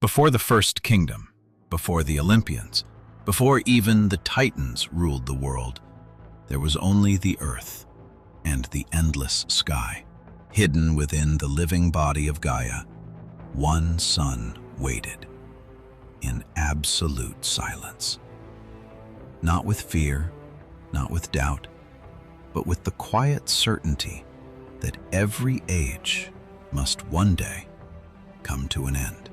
Before the First Kingdom, before the Olympians, before even the Titans ruled the world, there was only the earth and the endless sky. Hidden within the living body of Gaia, one sun waited in absolute silence. Not with fear, not with doubt, but with the quiet certainty that every age must one day come to an end.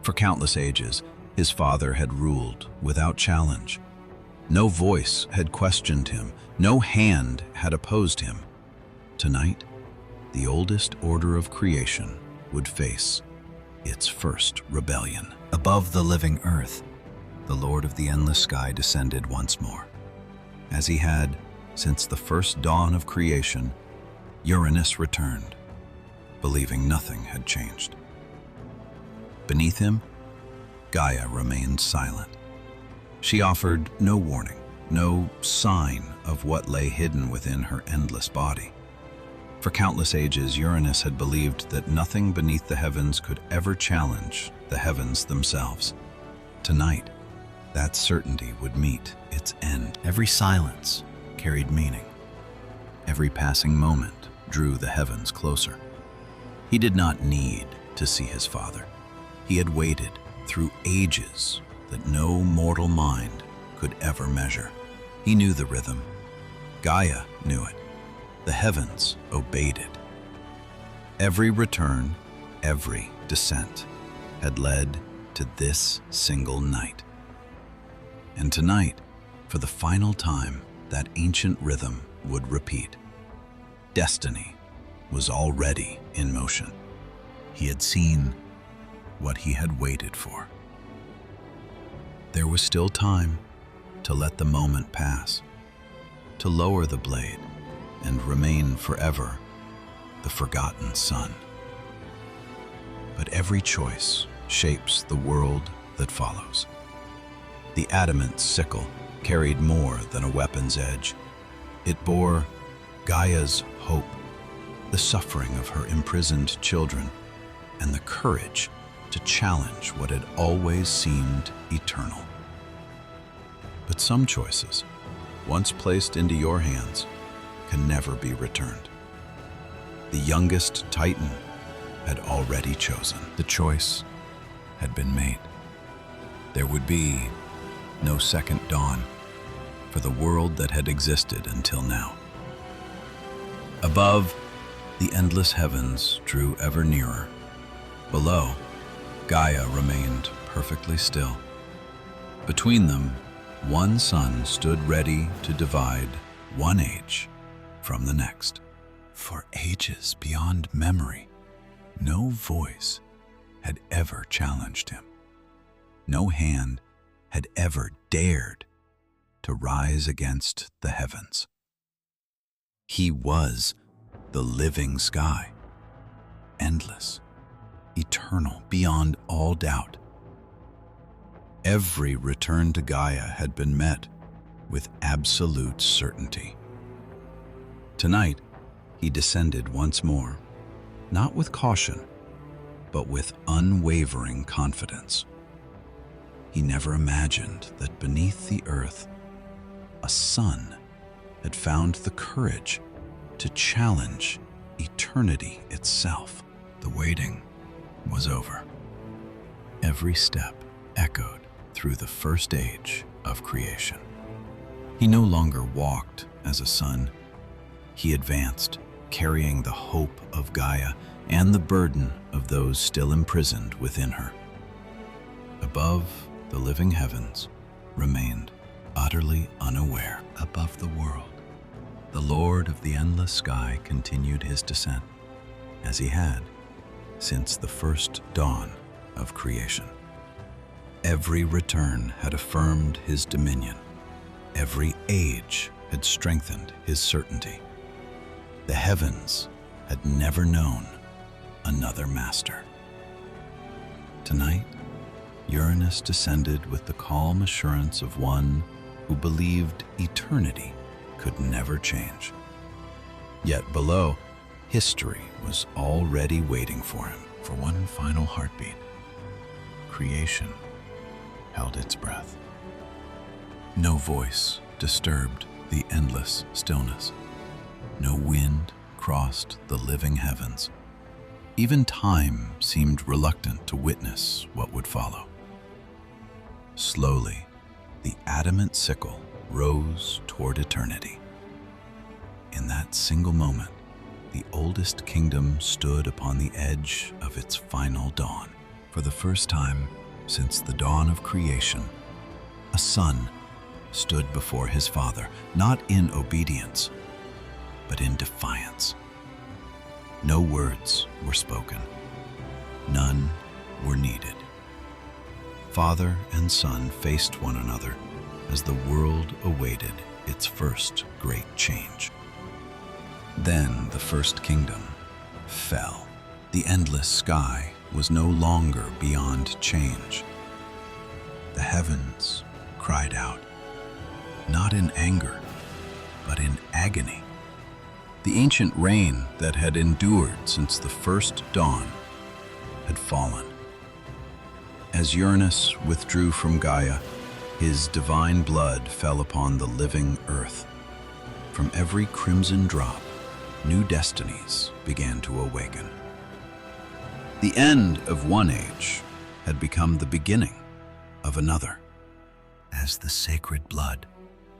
For countless ages, his father had ruled without challenge. No voice had questioned him, no hand had opposed him. Tonight, the oldest order of creation would face its first rebellion. Above the living earth, the Lord of the endless sky descended once more. As he had since the first dawn of creation, Uranus returned, believing nothing had changed. Beneath him, Gaia remained silent. She offered no warning, no sign of what lay hidden within her endless body. For countless ages, Uranus had believed that nothing beneath the heavens could ever challenge the heavens themselves. Tonight, that certainty would meet its end. Every silence carried meaning. Every passing moment drew the heavens closer. He did not need to see his father. He had waited through ages that no mortal mind could ever measure. He knew the rhythm. Gaia knew it. The heavens obeyed it. Every return, every descent had led to this single night. And tonight, for the final time, that ancient rhythm would repeat. Destiny was already in motion. He had seen what he had waited for. There was still time to let the moment pass, to lower the blade and remain forever the forgotten son. But every choice shapes the world that follows. The adamant sickle carried more than a weapon's edge. It bore Gaia's hope, the suffering of her imprisoned children, and the courage to challenge what had always seemed eternal. But some choices, once placed into your hands, can never be returned. The youngest Titan had already chosen. The choice had been made. There would be no second dawn for the world that had existed until now. Above, the endless heavens drew ever nearer. Below, Gaia remained perfectly still. Between them, one sun stood ready to divide one age from the next. For ages beyond memory, no voice had ever challenged him. No hand had ever dared to rise against the heavens. He was the living sky, endless, eternal, beyond all doubt. Every return to Gaia had been met with absolute certainty. Tonight, he descended once more, not with caution, but with unwavering confidence. He never imagined that beneath the earth, a sun had found the courage to challenge eternity itself. The waiting was over. Every step echoed through the first age of creation. He no longer walked as a son. He advanced, carrying the hope of Gaia and the burden of those still imprisoned within her. Above the living heavens remained utterly unaware. Above the world, the Lord of the endless sky continued his descent, as he had since the first dawn of creation. Every return had affirmed his dominion. Every age had strengthened his certainty. The heavens had never known another master. Tonight, Uranus descended with the calm assurance of one who believed eternity could never change. Yet below, history was already waiting for him. For one final heartbeat, creation held its breath. No voice disturbed the endless stillness. No wind crossed the living heavens. Even time seemed reluctant to witness what would follow. Slowly, the adamant sickle rose toward eternity. In that single moment, the oldest kingdom stood upon the edge of its final dawn. For the first time since the dawn of creation, a son stood before his father, not in obedience, but in defiance. No words were spoken. None were needed. Father and son faced one another as the world awaited its first great change. Then the first kingdom fell. The endless sky was no longer beyond change. The heavens cried out, not in anger, but in agony. The ancient rain that had endured since the first dawn had fallen. As Uranus withdrew from Gaia, his divine blood fell upon the living earth. From every crimson drop, new destinies began to awaken. The end of one age had become the beginning of another. As the sacred blood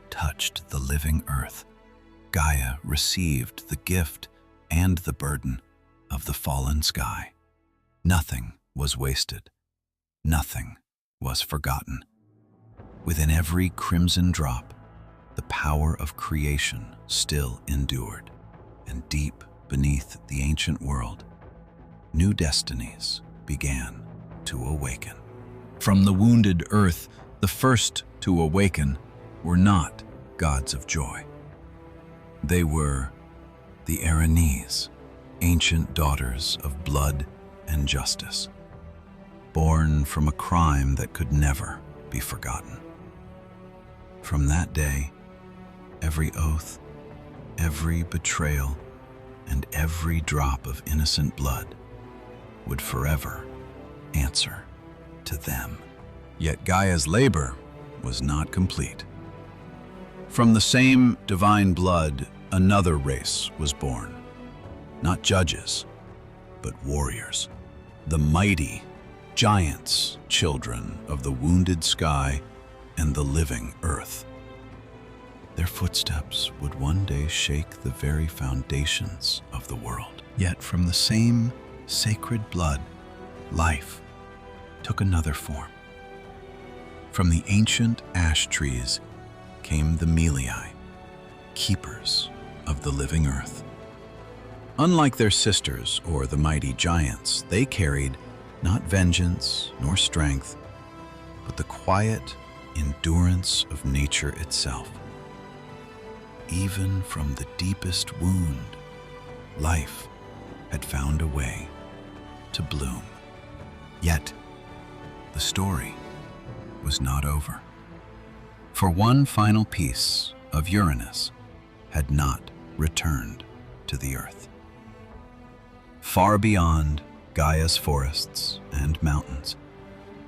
touched the living earth, Gaia received the gift and the burden of the fallen sky. Nothing was wasted. Nothing was forgotten. Within every crimson drop, the power of creation still endured, and deep beneath the ancient world, new destinies began to awaken. From the wounded earth, the first to awaken were not gods of joy. They were the Erinyes, ancient daughters of blood and justice, born from a crime that could never be forgotten. From that day, every oath, every betrayal, and every drop of innocent blood would forever answer to them. Yet Gaia's labor was not complete. From the same divine blood, another race was born. Not judges, but warriors. The mighty giants, children of the wounded sky and the living earth. Their footsteps would one day shake the very foundations of the world. Yet from the same sacred blood, life took another form. From the ancient ash trees came the Meliae, keepers of the living earth. Unlike their sisters or the mighty giants, they carried not vengeance nor strength, but the quiet endurance of nature itself. Even from the deepest wound, life had found a way to bloom. Yet, the story was not over. For one final piece of Uranus had not returned to the earth. Far beyond Gaia's forests and mountains,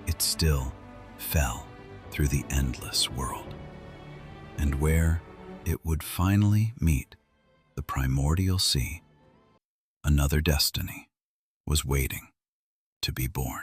it still fell through the endless world. And where it would finally meet the primordial sea, another destiny was waiting to be born.